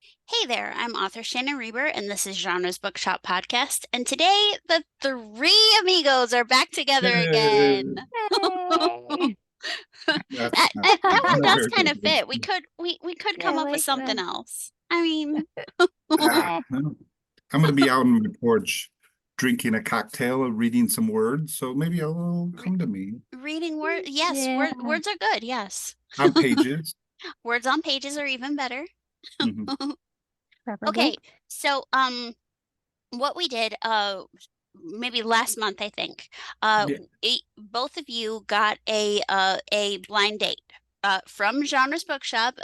Hey there, I'm author Shannon Reber, and this is Genre's Bookshop Podcast. And today, the three amigos are back together again. Yay. that, That's not that one not a does very kind good of fit. We could Yeah, come I up with like something them. else. I mean, I'm going to be out on my porch drinking a cocktail and reading some words, so maybe it'll re come to me reading word, yes, Yeah, words are good. Yes, on pages. words on pages are even better. Mhm. preferably. Okay, so what we did maybe last month I think Yeah, both of you got a blind date from Genre's Bookshop.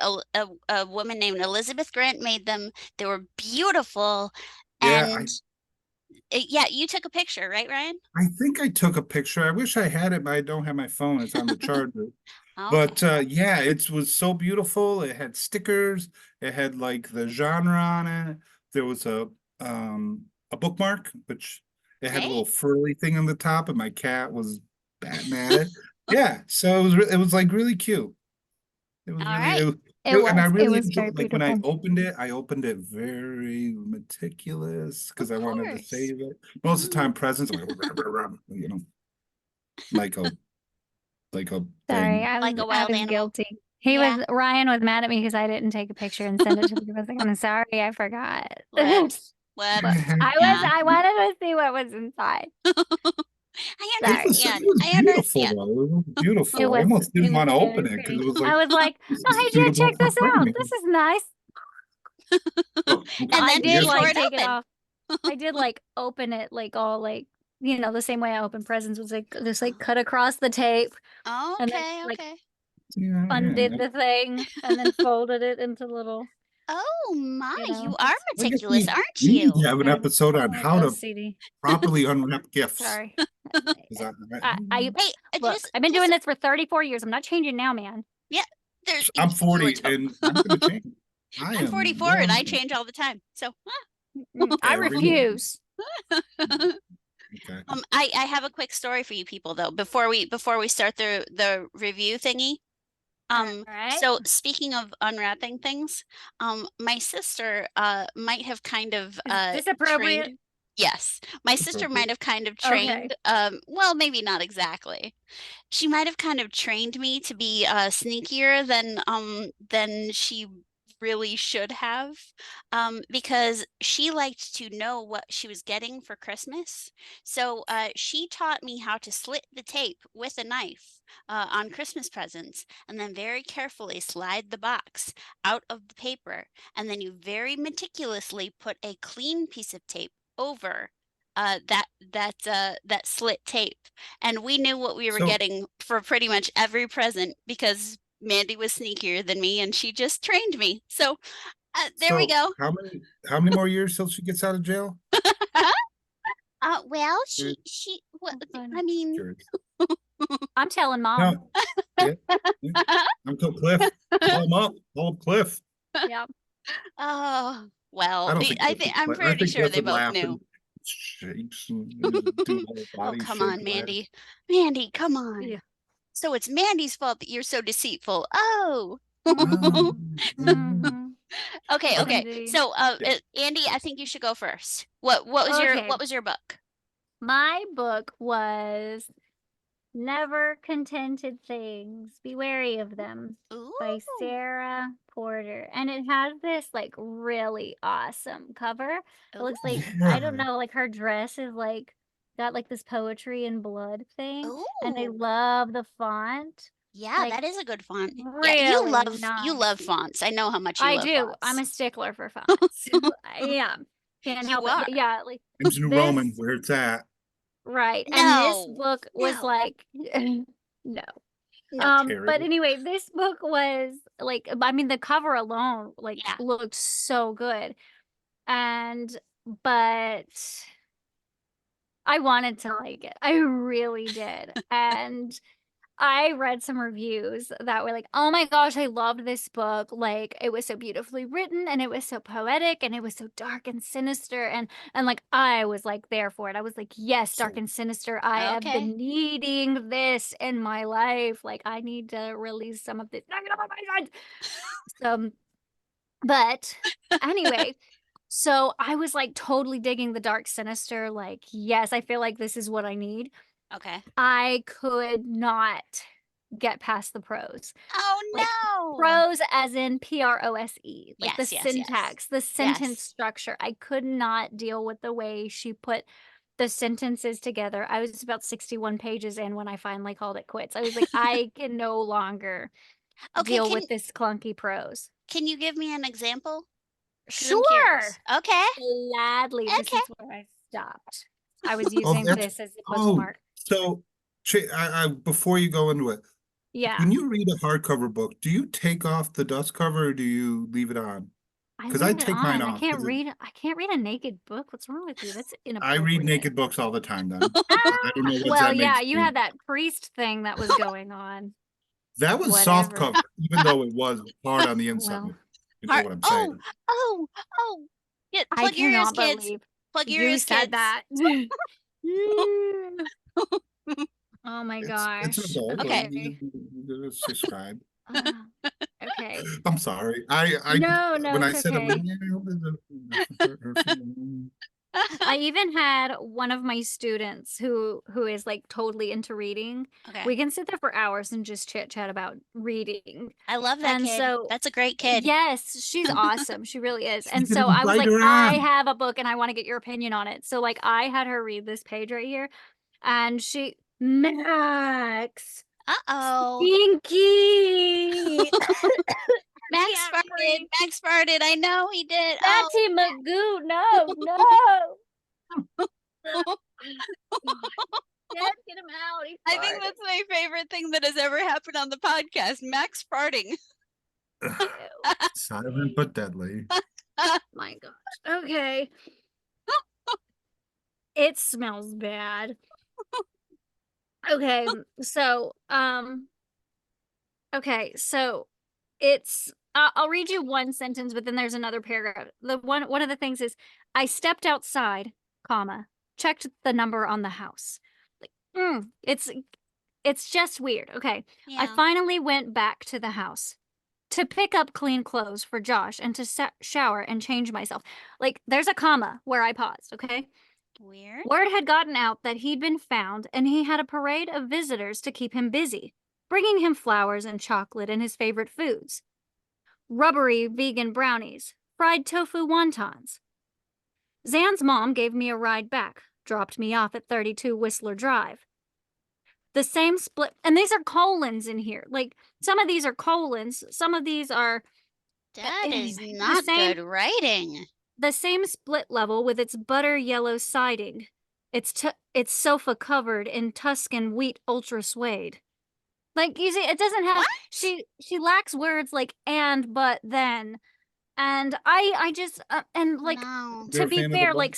A woman named Elizabeth Grant made them. They were beautiful, yeah. I and yeah, you took a picture, right, Ryan? I think I took a picture. I wish I had it, but I don't have my phone. It's on the charger. But Okay. yeah, it was so beautiful. It had stickers. It had like the genre on it. There was a bookmark, which it had a Hey, little furry thing on the top, and my cat was batting at it. Yeah, so it was like really cute. It was all really right. and I It really was very enjoyed like when beautiful. I opened it very meticulous Of because I wanted to course. save it. Most of the time presents, I'm like, like a like a Sorry, thing. I Like was a I wild was animal. guilty. Yeah. Ryan was mad at me because I didn't take a picture and send it to the group. I was like, I'm sorry, I forgot. Whoops. Whoops. I Yeah. I wanted to see what was inside. I Sorry. understand. It was I beautiful understand. though. It was It beautiful. I was almost it didn't was want to open very it because pretty. it was like I was like, this oh is hey Jen, suitable check for this out. framing. This is nice. Oh, okay. And I then did she Here's tore like it take it open. off. I did like open it like all like the same way I open presents was like just like cut across the tape and then Okay, like okay. yeah, undid yeah. the thing and then folded it into little, Oh my, you are bits. I guess meticulous, aren't we need to you? have an I'm episode on like how to OCD. properly unwrap gifts. Sorry. Is that right? I Hey, look, I've been doing this for 34 years. I'm not changing now, man. yeah, there's, I'm you were 40 to and I'm gonna change. I I'm am 44 and I going change all the time. So, I every morning. refuse. Okay. I have a quick story for you people though, before we start the review thingy. All right. So speaking of unwrapping things, my sister might have kind of Is this appropriate? trained. Yes, my sister might Appropriate. have kind of Okay. trained, well, maybe not exactly. She might have kind of trained me to be sneakier than she really should have, because she liked to know what she was getting for Christmas. So she taught me how to slit the tape with a knife on Christmas presents, and then very carefully slide the box out of the paper, and then you very meticulously put a clean piece of tape over that slit tape, and we knew what we were So getting for pretty much every present because Mandy was sneakier than me and she just trained me. So there we so go. how many more years till she gets out of jail? Well, Curious. well, That's funny. I mean, Curious. I'm telling mom. No. Yeah. Yeah. Uncle Cliff. Call him up. Call him Cliff. Yeah. oh, I well, don't think I Cliff think would I'm play. I pretty think sure Cliff they would both laugh knew. and shakes and do a whole Oh, body come shake on, laugh. Mandy. Mandy, come on. Yeah. So it's Mandy's fault that you're so deceitful. Oh. Oh, Hmm. Okay, okay. okay. Indeed. So, Yeah. Andy, I think you should go first. What was your Okay. book? My book was Never Contented Things. Be Wary of Them by Ooh, Sarah Porter. And it has this like really awesome cover. It looks like, I don't Yeah. know, like her dress is like got like this poetry and blood thing. And I ooh. love the font. Yeah, Like that is a good font. Yeah, really you nice. love fonts. I know how much you I love do. I'm fonts. a stickler for fonts. Yeah. Can't You help it. are. But yeah, like Times New Roman, this, where it's at. right. And this No, book was no, like, no. no. But Terrible. anyway, this book was like, I mean, the cover alone like Yeah. looked so good. And but I wanted to like it. I really did. And I read some reviews that were like, "Oh my gosh, I loved this book. Like it was so beautifully written and it was so poetic and it was so dark and sinister and like I was like there for it. I was like, "Yes, dark So and sinister. I have Okay. been needing this in my life. Like I need to release some of this." So, but Anyway, so I was like totally digging the dark sinister. Like, yes, I feel like this is what I need. Okay. I could not get past the prose. Oh Like no. prose as in prose, like the Yes, yes, yes. syntax, the sentence Yes. structure. I could not deal with the way she put the sentences together. I was about 61 pages in when I finally called it quits. I was like, I can no longer Okay, deal with this clunky prose. can you give me an example? Because I'm curious. Sure. Okay. Gladly. This Okay. is where I stopped. I was Oh, using that's this as the oh. bookmark. So, before you go into it, Yeah. when you read a hardcover book, do you take off the dust cover or do you leave it on? I Because I leave it take mine on. I off can't because read I can't read a naked book. What's wrong with you? That's I read inappropriate. naked books all the time. Then I don't know what Well, that yeah, makes you me. had that priest thing that was going on. That was soft Whatever. cover, even though it was hard on the inside. Well, You know Heart. what I'm Oh, saying? oh, oh. Yeah, I plug your ears, cannot kids. believe Plug your you ears, said kids. that. Oh my It's an gosh. adult. Okay. Okay. You subscribe. Uh, okay. I'm sorry. I No, no, when I it's said I'm like, okay. yeah, her feeling. I even had one of my students who is like totally into reading. Okay. We can sit there for hours and just chit chat about reading. I love that And kid. so, That's a great kid. yes, she's awesome. She really is. She And could so I was invite like, her I on. have a book and I want to get your opinion on it. So like I had her read this page right here and Max, Uh-oh. Stinky. Max Can't farted. breathe. Max farted. I know he did. Oh. Matty Magoo. No, no. Dad, get him out. He I think farted. that's my favorite thing that has ever happened on the podcast. Max farting. Silent but deadly. My gosh. Okay. It smells bad. Okay, so okay, so it's I'll read you one sentence, but then there's another paragraph. The one of the things is I stepped outside, comma, checked the number on the house. Like, it's just weird. Okay. I Yeah. finally went back to the house to pick up clean clothes for Josh and to shower and change myself. Like, there's a comma where I paused, okay? Weird. Word had gotten out that he'd been found, and he had a parade of visitors to keep him busy, bringing him flowers and chocolate and his favorite foods. Rubbery vegan brownies, fried tofu wontons. Zan's mom gave me a ride back, dropped me off at 32 Whistler Drive. The same split, and these are colons in here. Like, some of these are colons, some of these are That is anyway, not good writing. the same split level with its butter yellow siding. Its sofa covered in Tuscan wheat ultra suede. Like, you see, it doesn't have What? she lacks words like and but then. And I just and like No. You're to a be fan of the fair, book? like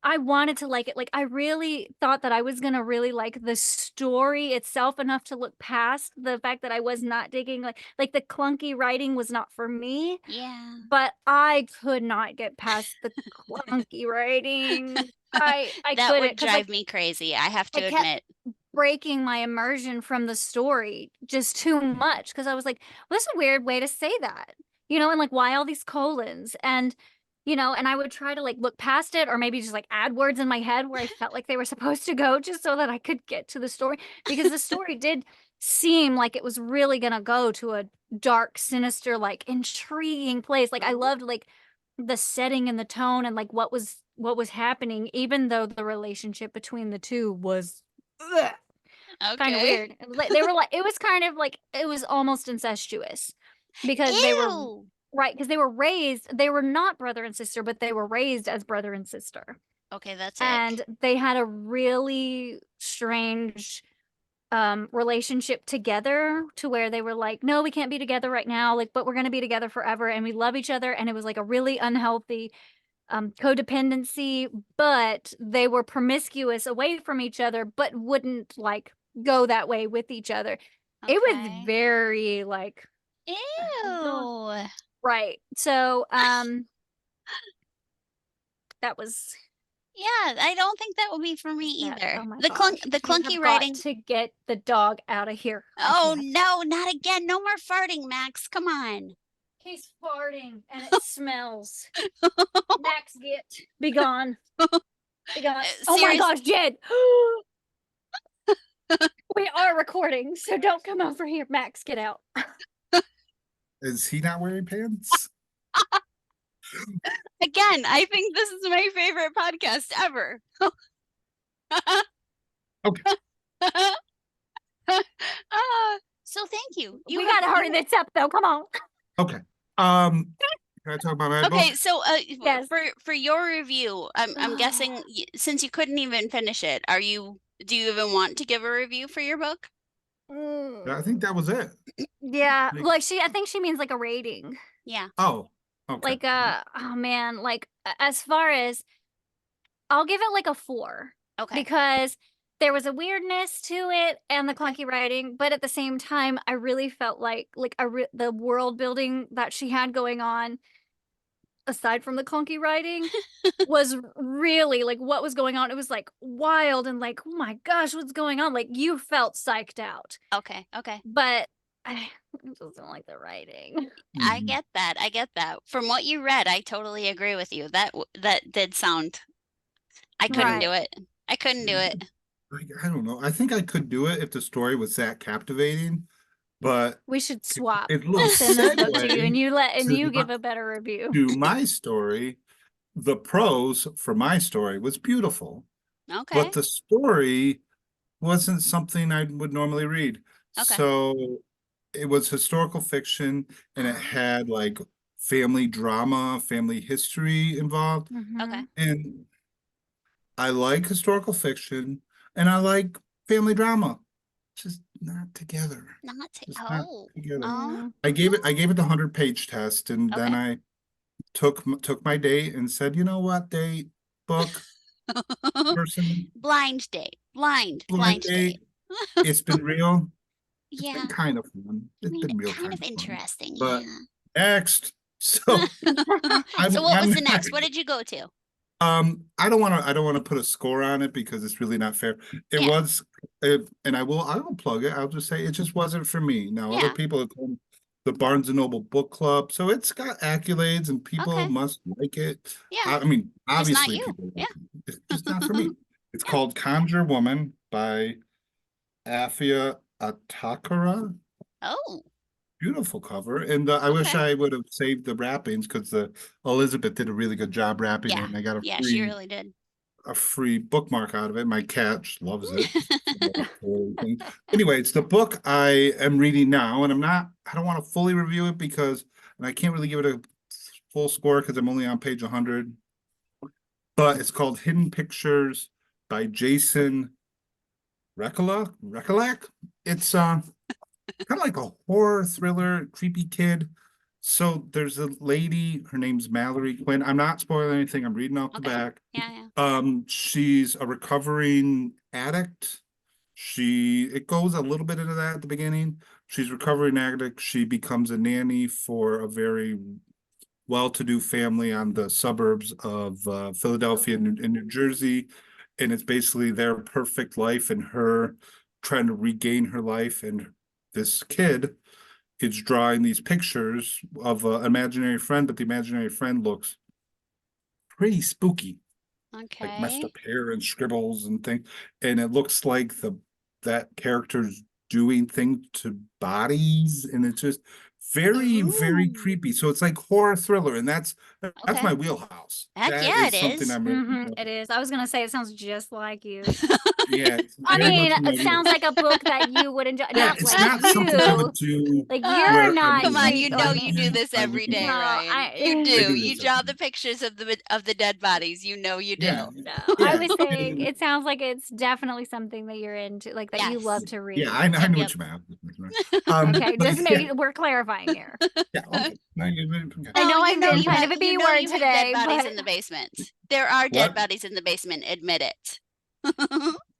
I wanted to like it. Like, I really thought that I was gonna really like the story itself enough to look past the fact that I was not digging like the clunky writing was not for me. Yeah. But I could not get past the clunky writing. I That couldn't would because drive like me crazy, I have to it kept admit. breaking my immersion from the story just too much because I was like, well, that's a weird way to say that, and like why all these colons and and I would try to like look past it or maybe just like add words in my head where I felt like they were supposed to go just so that I could get to the story because the story did seem like it was really gonna go to a dark, sinister, like intriguing place. Like I loved like the setting and the tone and like what was happening, even though the relationship between the two was kind of Okay. weird. They were like, it was kind of like, it was almost incestuous because they were, Ew. right, because they were not brother and sister, but they were raised as brother and sister. Okay, that's ick. And they had a really strange relationship together to where they were like, no, we can't be together right now, like, but we're going to be together forever and we love each other. And it was like a really unhealthy codependency, but they were promiscuous away from each other, but wouldn't like go that way with each other. It was Okay. very like Ew. right. So that was Yeah, I don't think that would be for me that. either. Oh my The gosh. the You clunky have got writing. to get the dog out of here. I Oh can't. no, not again. No more farting, Max. Come on. He's farting and it smells. Max, be gone. Be gone. Oh my gosh, Jed. We are recording, so don't come over here. Max, get out. Is he not wearing pants? Again, I think this is my favorite podcast ever. Okay. So thank you. We gotta hurry this up, though. Come on. Okay. Can I talk about my book? Okay, so Yes. for your review, I'm guessing since you couldn't even finish it, do you even want to give a review for your book? I think that was it. Yeah, like I think she means like a rating. Yeah. Oh, okay. Like oh man, like as far as I'll give it like a 4. Okay. Because there was a weirdness to it and the clunky writing, but at the same time, I really felt like the world building that she had going on, aside from the clunky writing, was really like what was going on. It was like wild and like, oh my gosh, what's going on? Like you felt psyched out. Okay. But I just don't like the writing. I get that. From what you read, I totally agree with you. That did sound. I couldn't do it. I couldn't do it. I don't know. I think I could do it if the story was that captivating, but we should swap. It I'll looks send this book to you, and you give a better review. To my story, the prose for my story was beautiful. Okay. But the story wasn't something I would normally read. Okay. So it was historical fiction, and it had like family drama, family history involved. Okay. And I like historical fiction, and I like family drama, just not together. Not together. I gave it the 100-page test, and then I took my date and said, you know what, date, book, person, blind date. It's been real. It's Yeah. been kind of fun. It's been real kind of interesting. But yeah. Next. So So what was the next? What did you go to? I don't want to put a score on it because it's really not fair. It was, and I will plug it. I'll just say it just wasn't for me. Now other people have come the Barnes and Noble Book Club, so it's got accolades and people must like it. Yeah. I mean, obviously just not you. people like it. It's just not for me. It's called Conjure Woman by Afia Atakara. Oh. Beautiful cover, and I wish I would have saved the wrappings because Elizabeth did a really good job wrapping it, and I got she really did. A free bookmark out of it. My cat loves it. Anyway, it's the book I am reading now, and I don't want to fully review it because, and I can't really give it a full score because I'm only on page 100. But it's called Hidden Pictures by Jason Recolak. It's kind of like a horror thriller, creepy kid. So there's a lady, her name's Mallory Quinn. I'm not spoiling anything. I'm reading off the back. Yeah. She's a recovering addict. It goes a little bit into that at the beginning. She's a recovering addict. She becomes a nanny for a very well-to-do family on the suburbs of Philadelphia and New Jersey. And it's basically their perfect life and her trying to regain her life. And this kid is drawing these pictures of an imaginary friend, but the imaginary friend looks pretty spooky. Okay. Like messed up hair and scribbles and things. And it looks like that character's doing things to bodies, and it's just very creepy. So it's like horror thriller, and that's my wheelhouse. It is. It is. I was gonna say it sounds just like you. Yeah. I mean, it sounds like a book that you would enjoy. Yeah, it's not something I would do. Like you're not. Come on, you do this every day, Ryan. You do. You draw the pictures of the dead bodies. You know you do. No, I was saying it sounds like it's definitely something that you're into, like that you love to read. Yeah, I know what you meant. Okay, just maybe we're clarifying here. Yeah. Okay. I know I've been kind of a B word today. Dead bodies in the basement. There are dead bodies in the basement. Admit it.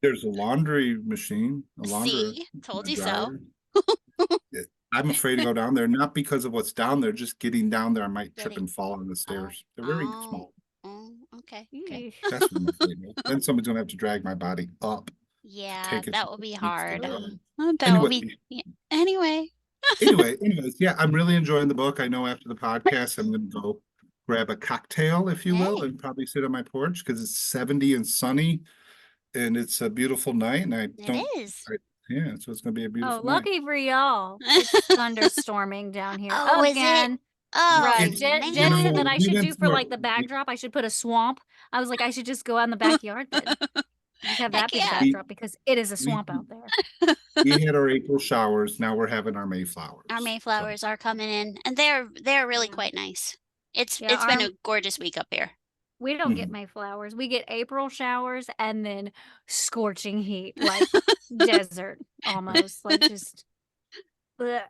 There's a laundry machine. See, told you so. I'm afraid to go down there, not because of what's down there, just getting down there, I might trip and fall on the stairs. They're very small. Okay. That's what I'm afraid of. Then someone's gonna have to drag my body up. Yeah, that will be hard. That will be anyway. Anyways, yeah, I'm really enjoying the book. I know after the podcast, I'm gonna go grab a cocktail, if you will, Hey, and probably sit on my porch because it's 70 and sunny and it's a beautiful night. And I it don't, is. I, yeah, so it's gonna be a Oh, beautiful night. lucky for y'all. It's thunderstorming down here Oh, is it? again. Oh, Right. It's, Jen said that man. I we should went do for through like the backdrop, I should put a swamp. I was like, I should just go out in the backyard then. Just have Heck that be the yeah. we, backdrop because it is a we, swamp out there. we had our April showers. Now we're having our Our Mayflowers. So, Mayflowers are coming in, and they're really Yeah. quite nice. It's Yeah, it's been a gorgeous week up here. we don't get mhm. Mayflowers. We get April showers and then scorching heat, like desert almost, like just bleh.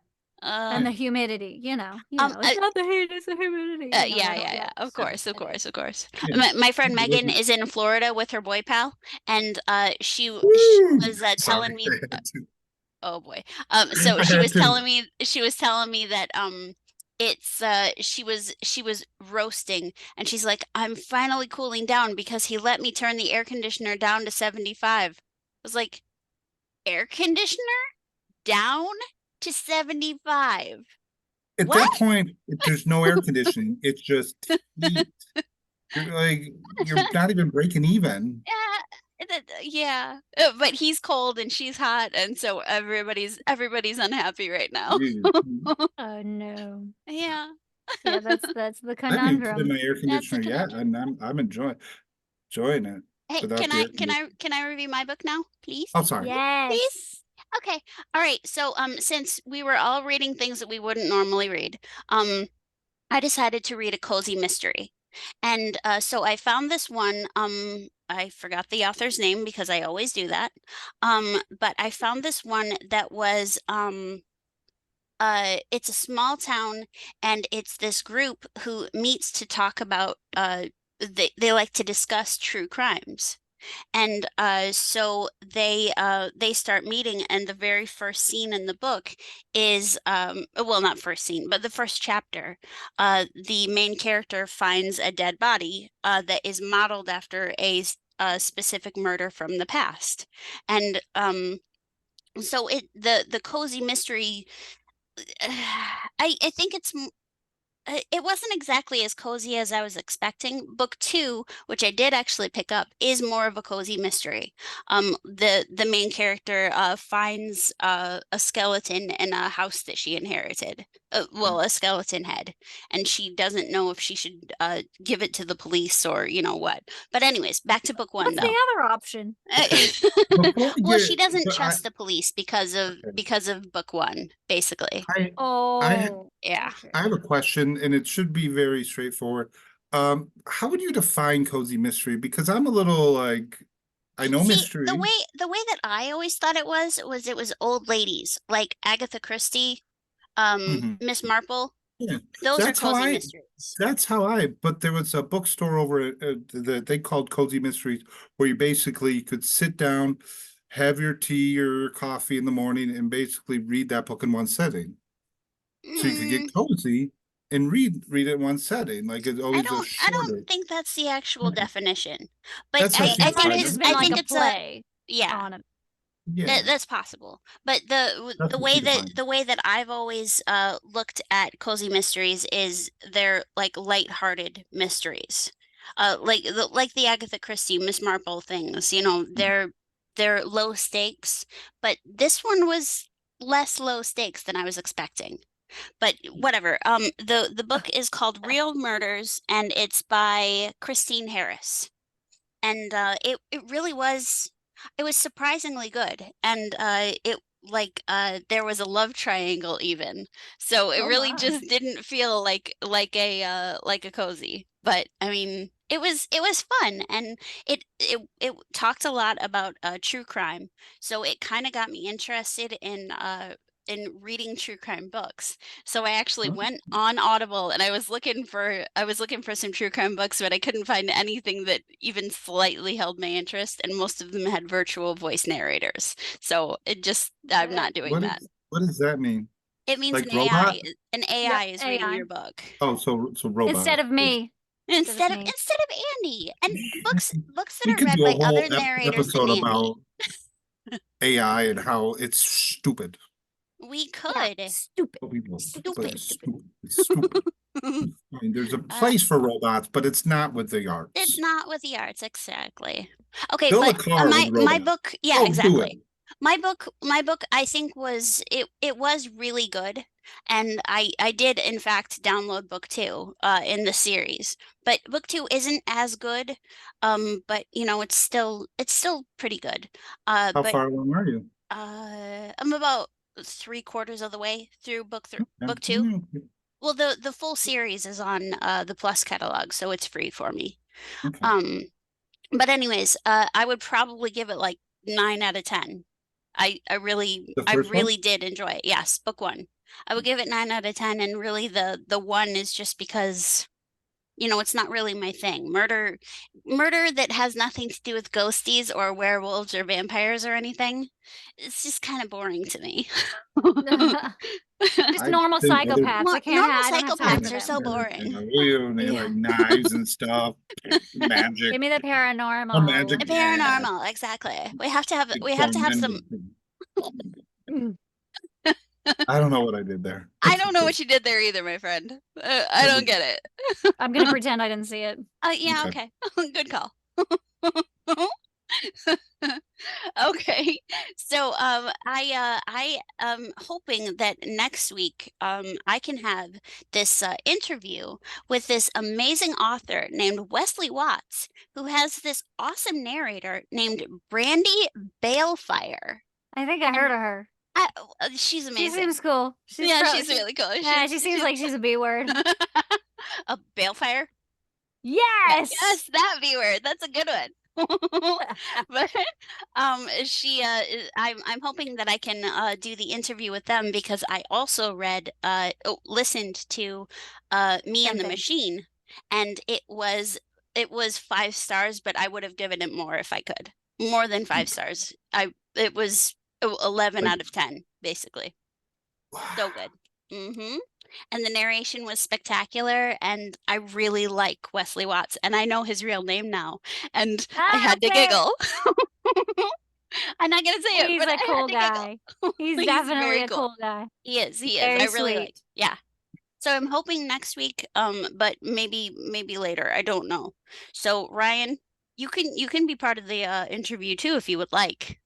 And Uh, the humidity, it's I, not the heat, it's the humidity. yeah, That'll, yeah, yeah. yeah. Of So course, of anyway. course, of course. Yeah. My friend It Megan wasn't- is in Florida with her boy pal, and she Woo! was telling Sorry, me, I had to. oh boy. So I had to. she was telling me that it's she was roasting, and she's like, I'm finally cooling down because he let me turn the air conditioner down to 75. I was like, air conditioner down to 75. At What? that point, there's no air conditioning. It's just heat. You're like, you're not even breaking even. Yeah. But he's cold and she's hot, and so everybody's unhappy right now. Dude, Oh no. Yeah. Yeah, that's the I haven't even put in conundrum. my air That's the conditioner yet, conundrum. and I'm enjoying it Hey, without the air conditioner. can I review my book now, please? Oh, sorry. Yes. Please? Okay. All right. So since we were all reading things that we wouldn't normally read, I decided to read a cozy mystery. And so I found this one. I forgot the author's name because I always do that. But I found this one that was it's a small town, and it's this group who meets to talk about they like to discuss true crimes. And so they start meeting, and the very first scene in the book is well, not first scene, but the first chapter. The main character finds a dead body that is modeled after a specific murder from the past. And so the cozy mystery, I think it wasn't exactly as cozy as I was expecting. Book two, which I did actually pick up, is more of a cozy mystery. The main character finds a skeleton in a house that she inherited. Well, a skeleton head, and she doesn't know if she should give it to the police or what. But anyways, back to book one What's though. the other option? Before we Well, she get, doesn't but trust the police because of book one, basically. I Oh, Yeah. okay. I have a question, and it should be very straightforward. How would you define cozy mystery? Because I'm a little like, I know See, mystery. the way that I always thought it was old ladies like Agatha Christie, Mhm. Miss Marple. Yeah, Those are that's how cozy I. mysteries. But there was a bookstore over that they called Cozy Mysteries, where you basically could sit down, have your tea or coffee in the morning, and basically read that book in one setting. So you could Mm, get cozy and read it in one setting. Like it's always a I don't shorter. think that's the actual Okay. definition, but That's how she There might have defined it. just been I like think a it's a play yeah. on it. Yeah, That's possible. But that's what she defined. the way that I've always looked at cozy mysteries is they're like lighthearted mysteries. Like the Agatha Christie, Miss Marple things, they're low stakes, but this one was less low stakes than I was expecting. But whatever. The book is called Real Murders, and it's by Christine Harris. And it really was, it was surprisingly good. And it like there was a love triangle even, so it Oh really my. just didn't feel like a cozy. But I mean, it was fun, and it talked a lot about true crime, so it kind of got me interested in reading true crime books. So I actually Okay. went on Audible, and I was looking for some true crime books, but I couldn't find anything that even slightly held my interest, and most of them had virtual voice narrators. So I'm not doing that. What does that mean? It means Like robot? An Yep, AI is reading AI. your book. Oh, so robot. Instead of me. Instead of me. Instead of Andy. And books that We are could read do a by whole other narrators than episode Andy. about AI and how it's stupid. We Yeah, could. stupid. But we will. But Stupid. it's stupid. It's stupid. I mean, there's a Uh, place for robots, but it's not with the it's arts. not with the arts, exactly. Okay, Build a but car with my robots. book, yeah, Oh, do it. exactly. My book, I think it was really good, and I did in fact download book two, in the series. But book two isn't as good, but you know it's still pretty good. How But far along are you? I'm about three-quarters of the way through Okay. book two. Well, the full series is on the Plus catalog, so it's free for me. Okay. Um, but anyways, I would probably give it like 9 out of 10. The I first one? really did enjoy it. Yes, book one. I would give it 9 out of 10, and really the one is just because you know it's not really my thing. Murder that has nothing to do with ghosties or werewolves or vampires or anything. It's just kind of boring to me. Just I've normal seen other psychopaths. Normal I don't have time yeah, for psychopaths are them. so boring. they Yeah. like knives and stuff, magic, Give me the a magic paranormal. hat. Paranormal, exactly. Big We have to have some. tormented. Mm. I don't know what I did there. I don't know what you did there either, my friend. I It don't was get it. I'm gonna pretend I didn't see it. Yeah, okay. okay. Good call. Okay. So I am hoping that next week I can have this interview with this amazing author named Wesley Watts, who has this awesome narrator named Brandy Balefire. I think I heard And of her. she's She amazing. seems cool. Yeah, she's really cool. Yeah, she seems like she's a B word. A Balefire? Yes. Yes, that B word. That's a good one. But I'm hoping that I can do the interview with them because I also listened to Me Same and the thing. Machine, and it was 5 stars, but I would have given it more if I could. More than 5 stars. I It was 11 Like, out of 10, basically. So good. Mm-hmm. And the narration was spectacular, and I really like Wesley Watts, and I know his real name now, and I Ah, had to say it. giggle. I'm not gonna say it, He's but a I had cool to guy. giggle. He's He's definitely very a cool. cool guy. He is, he is. I Very really like, sweet. yeah. So I'm hoping next week, but maybe later. I don't know. So Ryan, you can be part of the interview too if you would like.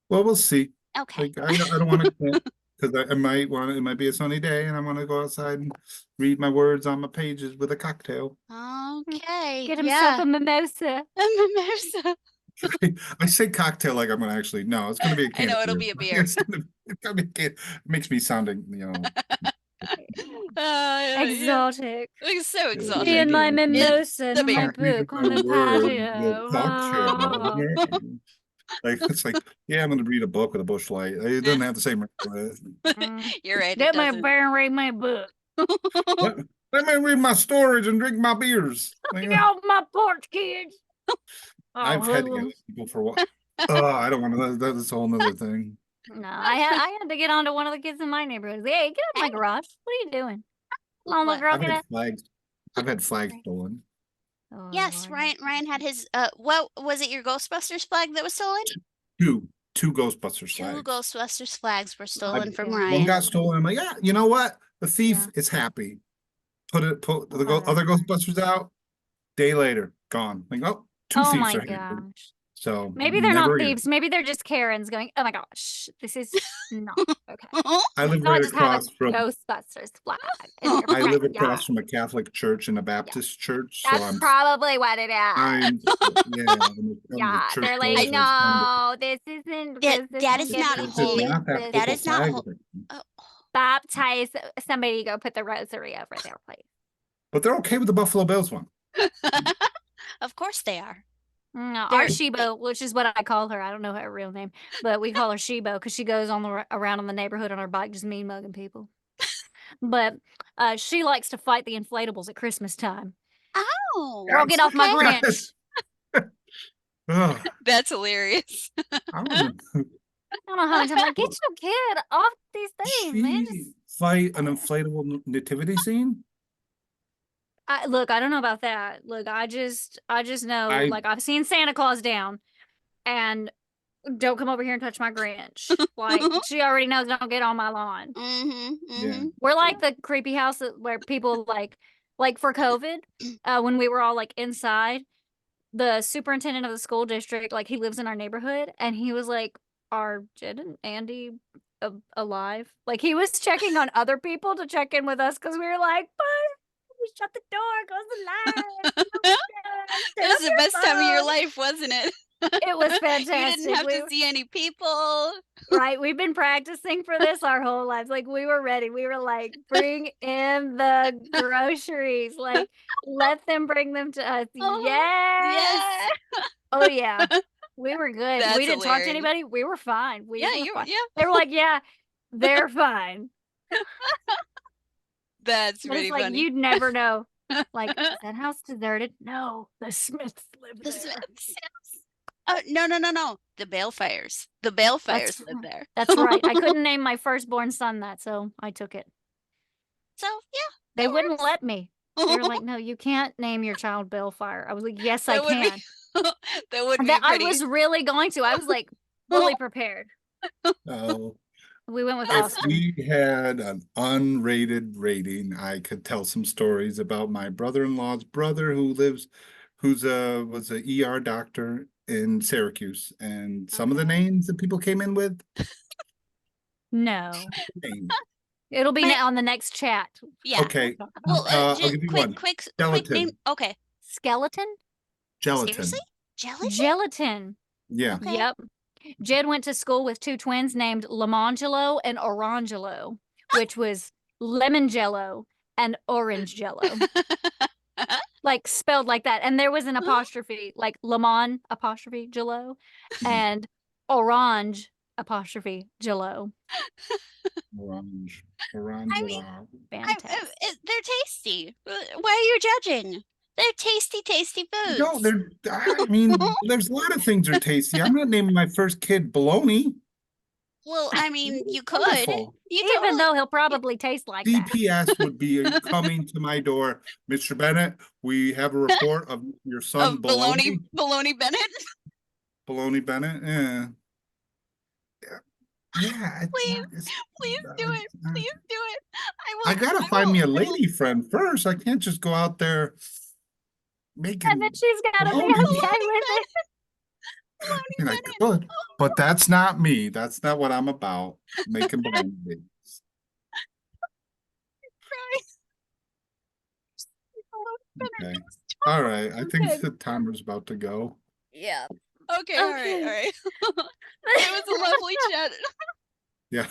well, we'll see. Okay. Like, I don't want to because I might want it might be a sunny day and I want to go outside and read my words on my pages with a cocktail. Okay. Get himself Yeah. a mimosa. A mimosa. I say cocktail like I'm gonna actually no, it's gonna be a I can of know it'll beer. be a beer. It's gonna be a can. It makes me sounding, Yeah. Exotic. It's so Me and exotic. my It's mimosa the and my beer. I'm reading book my on the word with patio. cocktail. Ah. Like it's like, yeah, I'm gonna read a book with a bush light. It doesn't have the same Mm. You're right, it Get my doesn't. bear and read my book. let, let me read my stories and drink my beers. Like, Get off my porch, kids. Oh, I've had to yell hoodlums. at people for what? Oh, I don't want to. That's a whole nother thing. No, I had to get onto one of the kids in my neighborhood. Hey, get out of my garage. What are you doing? Come on, little What? girl, I've get had out. flags. I've had flags stolen. Oh, Yes, Lord. Ryan had his well, was it your Ghostbusters flag that was stolen? Two Ghostbusters Two flags. Ghostbusters flags were I, stolen from Yeah. one Ryan. got stolen. I'm like, yeah, you know what? The thief Yeah. is happy. Put the Oh, other that's Ghostbusters out. Day later, gone. Like, oh, two Oh thieves my are here. gosh. So Maybe they're never not again. thieves. Maybe they're just Karens going, oh my gosh, this is not okay. I You live cannot right just have a across from. Ghostbusters flag in your I front live yard. across from a Catholic church and a Baptist church, so That's probably what it is. yeah. The Yeah, church they're like, goes as one of the no, this That isn't is the not giving church does holy. Jesus. not have That purple is not flags, whole. Oh, Baptize somebody to go put the rosary over their place. but they're okay with the Buffalo Bills one. of course they are. No, our They're Shebo, which is what I call her. I don't know her real name, but we call her Shebo because she goes around in the neighborhood on her bike, just mean mugging people. But she likes to fight the inflatables at Christmas time. oh, Girl, get off my okay. Grinch. Ugh, That's hilarious. I wasn't. I don't know how many times I'm like, get your kid off these things, man. She Just fight an inflatable nativity scene. look, I don't know about that. Look, I just know, I like I've seen Santa Claus down, and don't come over here and touch my Grinch. Like, she already knows don't get on my lawn. Yeah. We're like the creepy house where people like for COVID, when we were all like inside, the superintendent of the school district, like he lives in our neighborhood, and he was like, "Are Jed and Andy alive?" Like he was checking on other people to check in with us because we were like, shut the door, close the lights. It was the best time of your life, wasn't it? It was fantastic. You didn't have to see any people. Right. We've been practicing for this our whole lives. Like we were ready. We were like, bring in the groceries. Like, let them bring them to us. Yes. Yeah. Oh yeah. We were good. That's we didn't talk to hilarious. anybody. We were fine. We were fine. Yeah. They were like, yeah, they're fine. That's But really it's like funny. you'd never know. Like, is that house deserted? No, the Smiths live The there. Smiths. No. The Balefires. The Balefires live there. That's right. I couldn't name my firstborn son that, so I took it. So yeah, They wouldn't let me. They were like, "No, you can't name your child Balefire." I was like, "Yes, I can." That would be I pretty. was really going to. I was like fully prepared. Oh, We went with if Austin. we had an unrated rating, I could tell some stories about my brother-in-law's brother was a ER doctor in Syracuse, and some of the names that people came in with. No, Names. it'll be on the next chat. Yeah. Okay. Well, I'll just give you one. quick Gelatin. name. Okay. Skeleton? Gelatin. Seriously? Gelatin? Gelatin. Yeah. Okay. Yep. Jed went to school with two twins named Lamangelo and Orangelo, which was lemon jello and orange jello. Like spelled like that. And there was an apostrophe, like Lamon apostrophe jello and orange apostrophe jello. Orange. I mean, Fantastic. they're tasty. Why are you judging? They're tasty foods. No, I mean, there's a lot of things that are tasty. I'm not naming my first kid bologna. Well, I mean, you could. Wonderful. Even though he'll probably taste like that. DPS would be coming to my door. Mr. Bennett, we have a report of your son bologna. Bologna Bennett. Bologna Bennett. Yeah. Yeah. Please do it. Please do it. I gotta find me a lady friend first. I can't just go out there making. And then she's gotta be okay with it. And I could, but that's not me. That's not what I'm about. Making bologna babies. Okay. All right. I think the timer's about to go. Yeah. Okay. All right. It was a lovely chat. Yeah.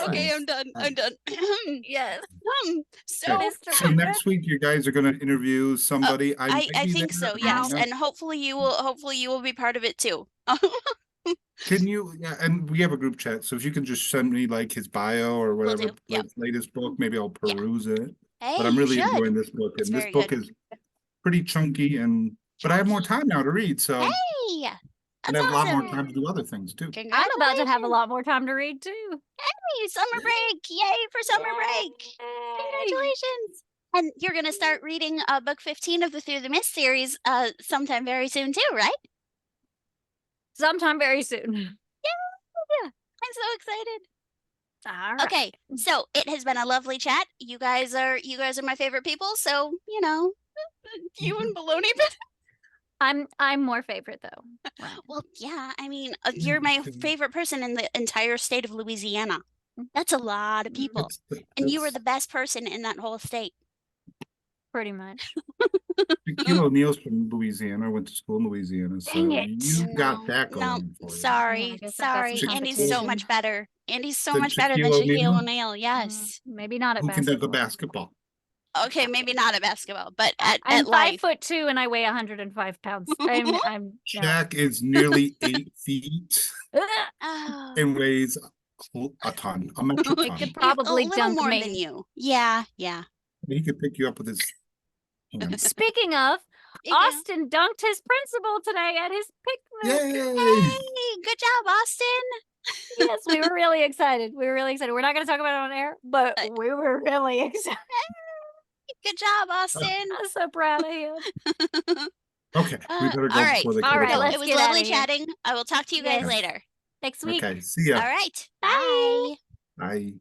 Okay, I'm done. Yes. So next week you guys are going to interview somebody. I think so. Yes, and hopefully you will be part of it too. Can you? Yeah, and we have a group chat, so if you can just send me like his bio or whatever, Yep. his latest book, maybe I'll peruse it. Hey, but I'm really enjoying this book, and this book is pretty chunky, but I have more time now to read, so hey, and I have a lot more time to do other things too. I'm about to have a lot more time to read too. Hey, summer break! Yay for summer break! Congratulations! And you're gonna start reading book 15 of the Through the Mist series sometime very soon too, right? Sometime very soon. Yeah. I'm so excited. All right. Okay, so it has been a lovely chat. You guys are my favorite people, so you know, you and Baloney. I'm more favorite though. Well, yeah, I mean, you're my favorite person in the entire state of Louisiana. That's a lot of people, and you were the best person in that whole state. Pretty much. Shaquille O'Neal's from Louisiana. Went to school in Louisiana, so you got that going for you. Sorry. Andy's so much better. Andy's so much better than Shaquille Shaquille O'Neal? O'Neal. Yes. Maybe not at Who can dunk a basketball. basketball? Okay, maybe not at basketball, but I'm at life. 5'2" and I weigh 105 pounds. I'm Shaq is nearly 8 feet Oh. and weighs a ton, a metric It ton. could probably a little dunk more me. than you. Yeah. He could pick you up with his hand. Speaking of, Austin dunked his principal today at his picnic. Yay! Hey, good job, Austin. Yes, we were really excited. We're not going to talk about it on air, but we were really excited. Good job, Austin. I'm so proud of him. Okay, we better All go right. before they All cut right, us No, off. it let's was get out lovely of here. chatting. I will talk to you guys Yes. later. Next week. Okay, see All ya. right. Bye. Bye. Bye.